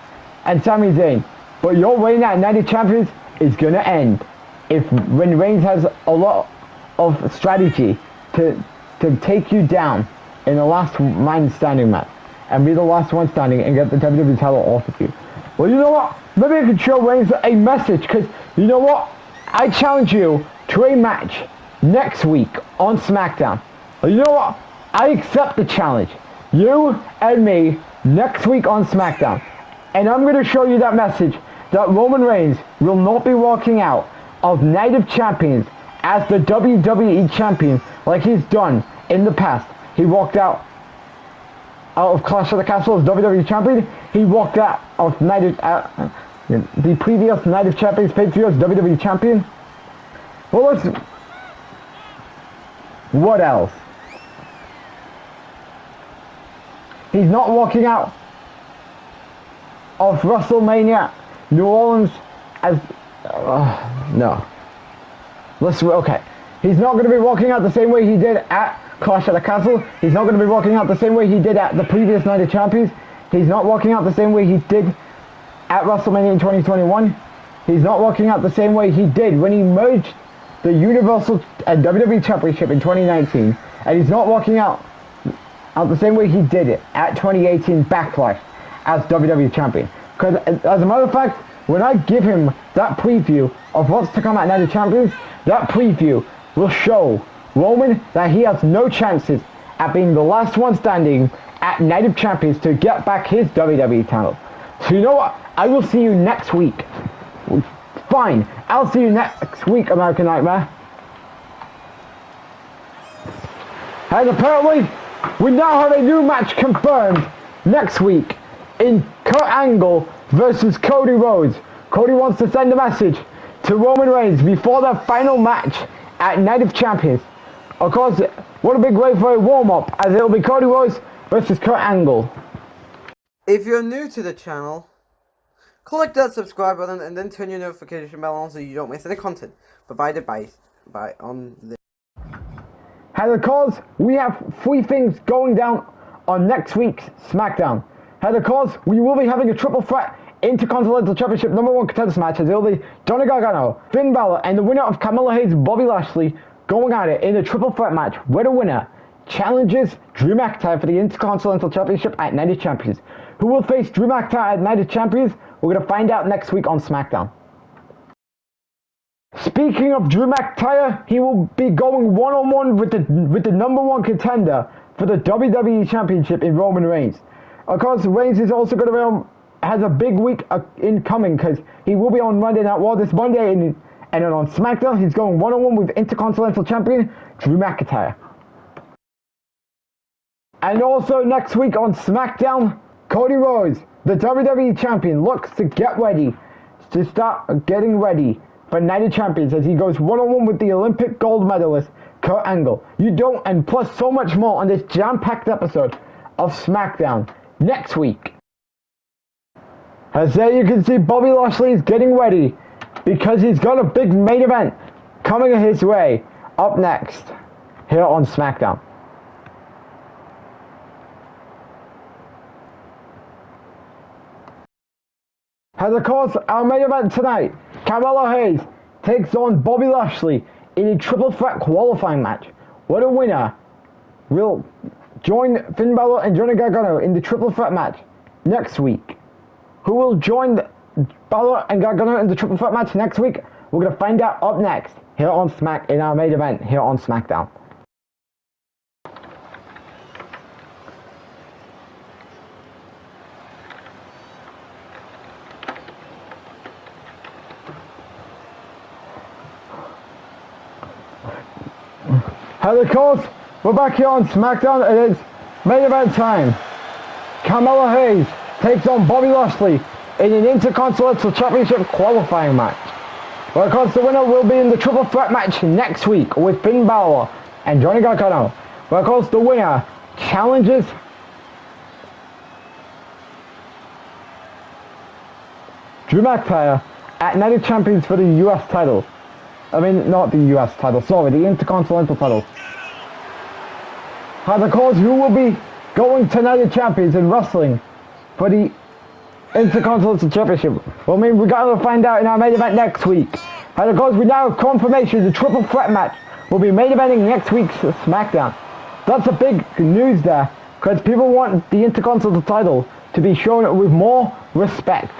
[SPEAKER 1] and Sami Zayn. But your reign at Night of Champions is going to end when Reigns has a lot of strategy to take you down in the last man standing match and be the last one standing and get the WWE title off of you. Well, you know what? Maybe I could show Reigns a message, because you know what? I challenge you to a match next week on Smackdown. Well, you know what? I accept the challenge. You and me next week on Smackdown. And I'm going to show you that message that Roman Reigns will not be walking out of Night of Champions as the WWE Champion like he's done in the past. He walked out of Clash of the Castle as WWE Champion. He walked out of the previous Night of Champions pay-per-view as WWE Champion. Well, what else? He's not walking out of WrestleMania New Orleans as no. Okay. He's not going to be walking out the same way he did at Clash at the Castle. He's not going to be walking out the same way he did at the previous Night of Champions. He's not walking out the same way he did at WrestleMania in 2021. He's not walking out the same way he did when he merged the Universal and WWE Championship in 2019. And he's not walking out the same way he did it at 2018 Backlash as WWE Champion. Because as a matter of fact, when I give him that preview of what's to come at Night of Champions, that preview will show Roman that he has no chances at being the last one standing at Night of Champions to get back his WWE title. So you know what? I will see you next week. Fine, I'll see you next week, American Nightmare. And apparently, we now have a new match confirmed next week in Kurt Angle versus Cody Rhodes. Cody wants to send a message to Roman Reigns before their final match at Night of Champions. Of course, what a big way for a warm-up, as it'll be Cody Rhodes versus Kurt Angle.
[SPEAKER 2] If you're new to the channel, click that subscribe button and then turn your notification bell on so you don't miss any content provided by on this.
[SPEAKER 1] And of course, we have 3 things going down on next week's Smackdown. And of course, we will be having a triple threat Intercontinental Championship #1 contenders match, as it'll be Johnny Gargano, Finn Balor, and the winner of Carmella Hayes, Bobby Lashley, going at it in a triple threat match, where the winner challenges Drew McIntyre for the Intercontinental Championship at Night of Champions. Who will face Drew McIntyre at Night of Champions? We're going to find out next week on Smackdown. Speaking of Drew McIntyre, he will be going one-on-one with the #1 contender for the WWE Championship in Roman Reigns. Of course, Reigns is also going to has a big week incoming, because he will be on Monday Night Raw this Monday, and then on SmackDown he's going one-on-one with Intercontinental Champion Drew McIntyre. And also next week on SmackDown, Cody Rhodes, the WWE Champion, looks to get ready, to start getting ready for Night of Champions, as he goes one-on-one with the Olympic gold medalist Kurt Angle. You don't, and plus so much more on this jam-packed episode of SmackDown next week. As there you can see, Bobby Lashley is getting ready because he's got a big main event coming his way up next here on SmackDown. And of course, our main event tonight, Carmella Hayes takes on Bobby Lashley in a triple threat qualifying match. What a winner will join Finn Balor and Johnny Gargano in the triple threat match next week. Who will join Balor and Gargano in the triple threat match next week? We're going to find out up next here on in our main event here on SmackDown. And of course, we're back here on SmackDown. It is main event time. Carmella Hayes takes on Bobby Lashley in an Intercontinental Championship qualifying match. Well, of course, the winner will be in the triple threat match next week with Finn Balor and Johnny Gargano. Well, of course, the winner challenges Drew McIntyre at Night of Champions for the US title. I mean, not the US title, sorry, the Intercontinental title. And of course, who will be going to Night of Champions in wrestling for the Intercontinental Championship? Well, I mean, we got to find out in our main event next week. And of course, we now have confirmation the triple threat match will be main eventing next week's SmackDown. That's a big news there, because people want the Intercontinental title to be shown with more respect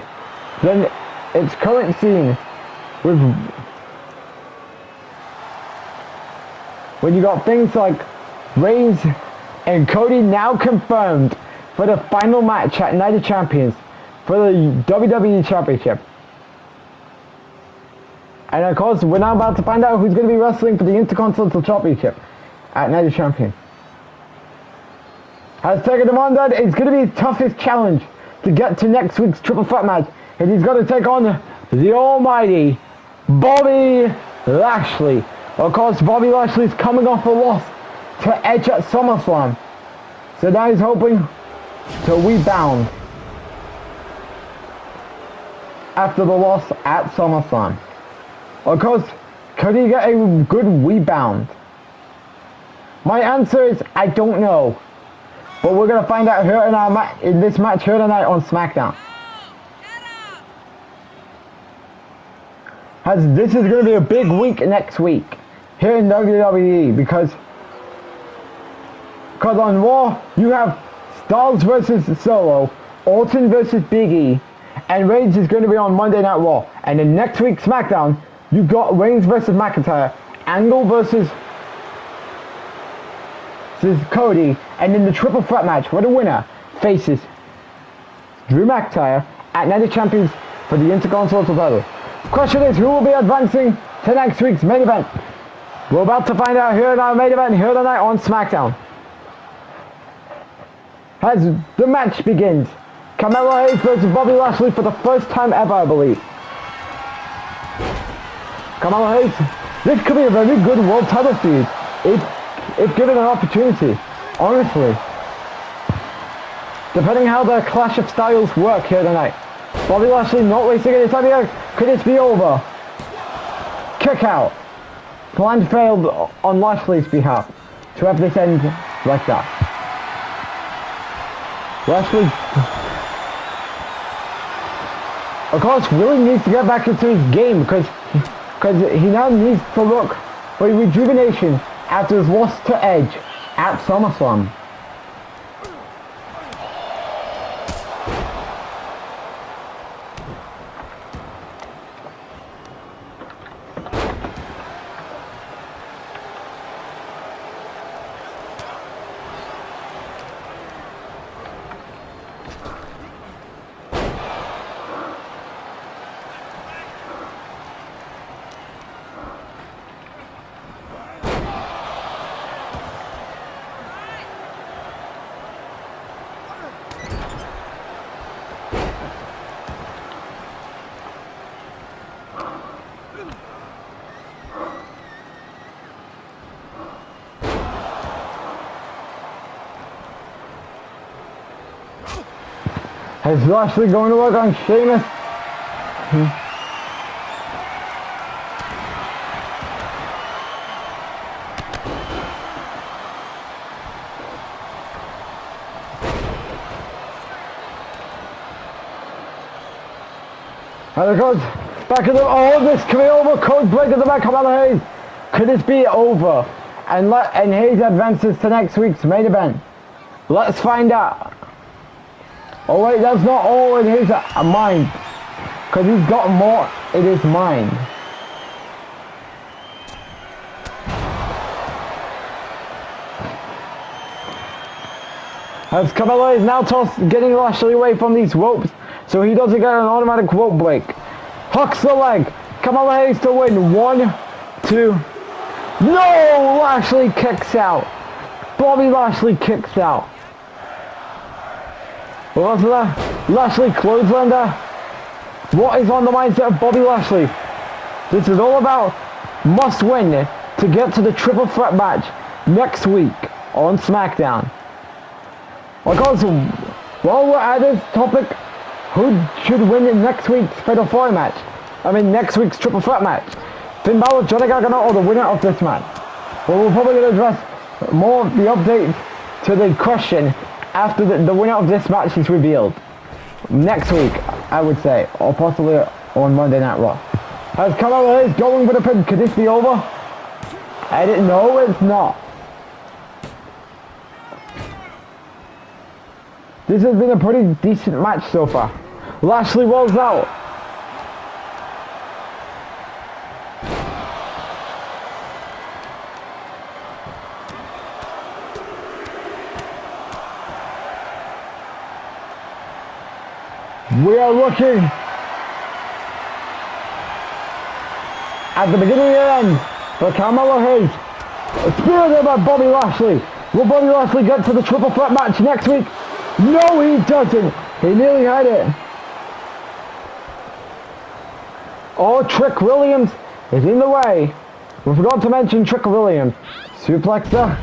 [SPEAKER 1] than its current scene, with when you got things like Reigns and Cody now confirmed for the final match at Night of Champions for the WWE Championship. And of course, we're now about to find out who's going to be wrestling for the Intercontinental Championship at Night of Champions. As taken him on that, it's going to be his toughest challenge to get to next week's triple threat match, and he's got to take on the almighty Bobby Lashley. Of course, Bobby Lashley's coming off a loss to Edge at SummerSlam, so now he's hoping to rebound after the loss at SummerSlam. Of course, could he get a good rebound? My answer is I don't know. But we're gonna find out here in this match here tonight on SmackDown. This is gonna be a big week next week here in WWE because on Raw you have Styles versus Solo, Orton versus Big E, and Reigns is going to be on Monday Night Raw. And then next week SmackDown, you got Reigns versus McIntyre, Angle versus Cody, and then the triple threat match where the winner faces Drew McIntyre at Night of Champions for the Intercontinental title. Question is, who will be advancing to next week's main event? We're about to find out here in our main event here tonight on SmackDown. As the match begins, Carmelo Hayes versus Bobby Lashley for the first time ever, I believe. Carmelo Hayes, this could be a very good world title feud if given an opportunity, honestly. Depending how the clash of styles work here tonight. Bobby Lashley not wasting any time here. Could this be over? Kick out. Plan failed on Lashley's behalf to have this end like that. Lashley, of course, really needs to get back into his game because he now needs to look for rejuvenation after his loss to Edge at SummerSlam. Is Lashley going to work on Sheamus? And of course, back in the, oh, this could be over. Code break at the back of Hayes. Could this be over? And Hayes advances to next week's main event. Let's find out. Oh wait, that's not all in his mind. Because he's got more in his mind. As Carmelo is now getting Lashley away from these ropes so he doesn't get an automatic rope break. Hooks the leg. Carmelo Hayes to win. 1, 2. No! Lashley kicks out. Bobby Lashley kicks out. What was that? Lashley clotheslander. What is on the mindset of Bobby Lashley? This is all about must win to get to the triple threat match next week on SmackDown. Because while we're at this topic, who should win in next week's Fatal 4 match? I mean next week's triple threat match. Finn Balor, Johnny Gargano, or the winner of this match? Well, we're probably going to address more of the updates to the question after the winner of this match is revealed. Next week, I would say, or possibly on Monday Night Raw. As Carmelo is going for the pin, could this be over? I didn't know it's not. This has been a pretty decent match so far. Lashley rolls out. We are looking at the beginning of the end for Carmelo Hayes. Speared by Bobby Lashley. Will Bobby Lashley get to the triple threat match next week? No, he doesn't. He nearly had it. Oh, Trick Williams is in the way. We forgot to mention Trick Williams. Suplexer.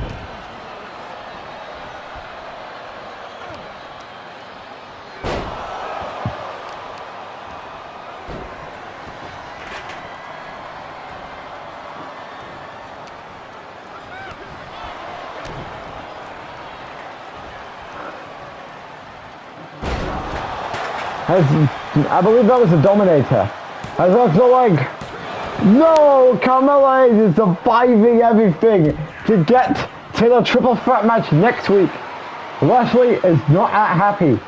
[SPEAKER 1] I believe that was a Dominator. Has looks like, no, Carmelo Hayes is surviving everything to get to the triple threat match next week. Lashley is not happy.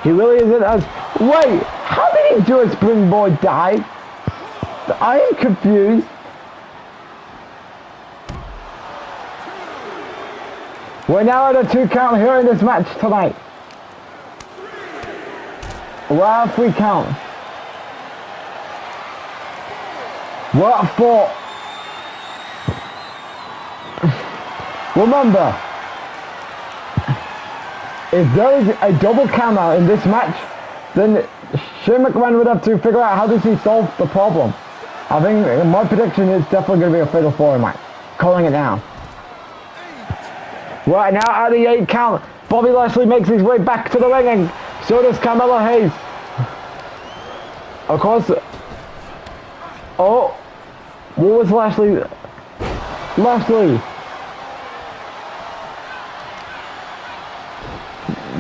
[SPEAKER 1] He really isn't as, wait, how did he do a springboard dive? I am confused. We're now at a 2 count here in this match tonight. We're at a 3 count. We're at 4. Remember, if there is a double count out in this match, then Shane McMahon would have to figure out how does he solve the problem. I think my prediction is definitely going to be a fatal 4 match. Calling it now. Right now at the 8 count, Bobby Lashley makes his way back to the ring and so does Carmelo Hayes. Of course, oh, what was Lashley?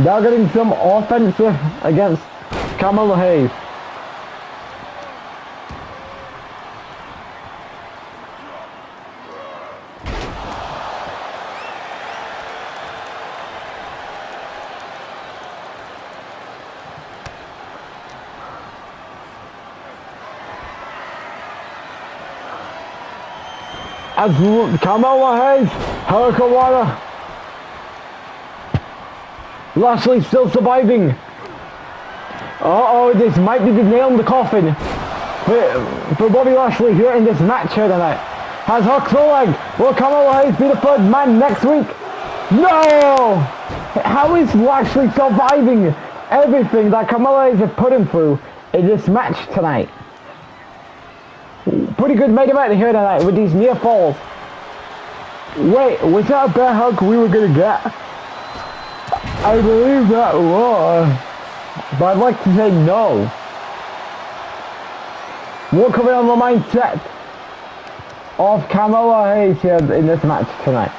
[SPEAKER 1] Now getting some offensive against Carmelo Hayes. As Carmelo Hayes, Hurricanrana. Lashley still surviving. Uh-oh, this might be the nail in the coffin for Bobby Lashley here in this match here tonight. Has hooked the leg. Will Carmelo Hayes be the 3rd man next week? No! How is Lashley surviving everything that Carmelo Hayes has put him through in this match tonight? Pretty good main event here tonight with these near falls. Wait, was that a bear hug we were gonna get? I believe that was, but I'd like to say no. We're coming on the mindset of Carmelo Hayes here in this match tonight.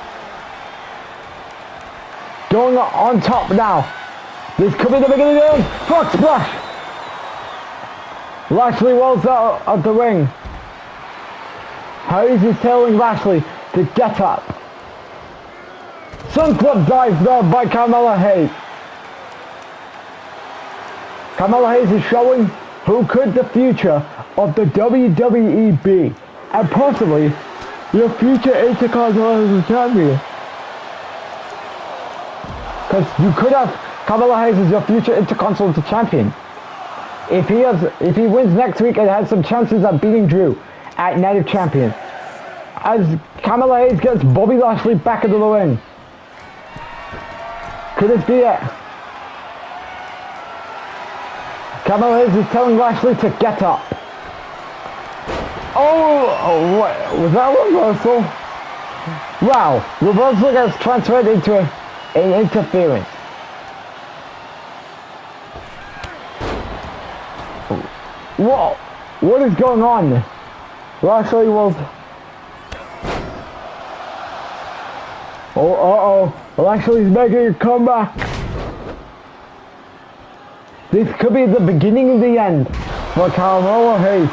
[SPEAKER 1] Going on top now. This could be the beginning of the frog splash. Lashley rolls out of the ring. Hayes is telling Lashley to get up. Sunflip dive there by Carmelo Hayes. Carmelo Hayes is showing who could the future of the WWE be, and possibly your future Intercontinental Champion. Because you could have Carmelo Hayes as your future Intercontinental Champion. If he wins next week and has some chances of beating Drew at Night of Champions. As Carmelo Hayes gets Bobby Lashley back into the ring. Could this be it? Carmelo Hayes is telling Lashley to get up. Oh, what? Was that a reversal? Wow, reversal gets transferred into an interference. What is going on? Lashley was... Oh, uh-oh. Lashley's making a comeback. This could be the beginning of the end for Carmelo Hayes.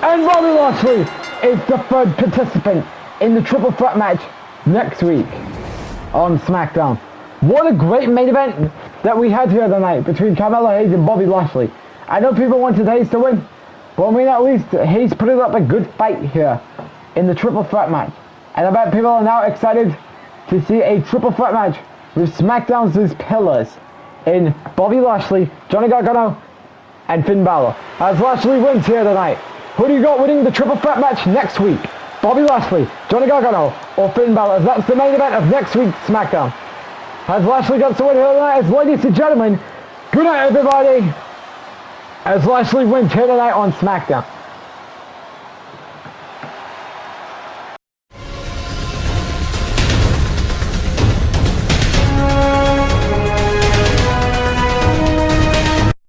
[SPEAKER 1] And Bobby Lashley is the 3rd participant in the triple threat match next week on Smackdown. What a great main event that we had here tonight between Carmelo Hayes and Bobby Lashley. I know people wanted Hayes to win, but I mean at least Hayes put up a good fight here in the triple threat match. And I bet people are now excited to see a triple threat match with SmackDown's pillars in Bobby Lashley, Johnny Gargano, and Finn Balor. As Lashley wins here tonight, who do you got winning the triple threat match next week? Bobby Lashley, Johnny Gargano, or Finn Balor? That's the main event of next week's SmackDown. As Lashley gets the win here tonight, as ladies and gentlemen, good night everybody. As Lashley wins here tonight on SmackDown.